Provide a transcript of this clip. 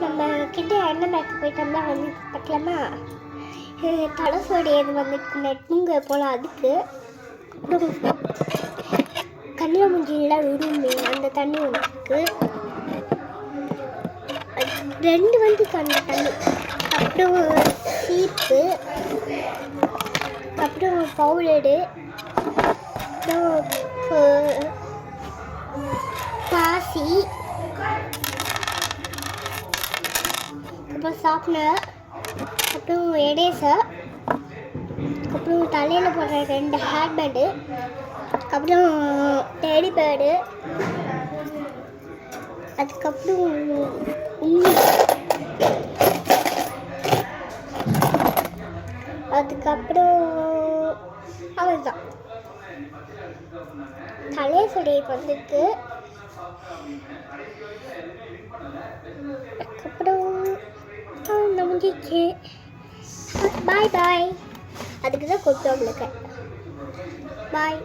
நம்ம கிட்ட எண்ணெய் மேக்க போயிட்டோம்னா வந்து பார்க்கலாமா? தலசோடி எது வந்துட்டு நெட்டுங்க போல் அதுக்கு அப்புறம் கண்ணில் மூஞ்சிலாம் விடுமே அந்த தண்ணி வந்துருக்கு. 2 வந்து தண்ணி அப்புறம் சீப்பு அப்புறம் பவுடரு அப்புறம் பாசி அப்புறம் ஷார்ப்னர் அப்புறம் எரேசர் அப்புறம் தலையில் போடுற 2 ஹேர் பேண்டு அப்புறம் டெடி பேர்டு அதுக்கப்புறம் உண்ணி அதுக்கப்புறம் அவ்வளோதான். தலை சொடை வந்துருக்கு. அதுக்கப்புறம் முடிஞ்சிச்சு. பாய் பாய். அதுக்கு தான் கொடுத்தோம் உங்களுக்கு. பாய்.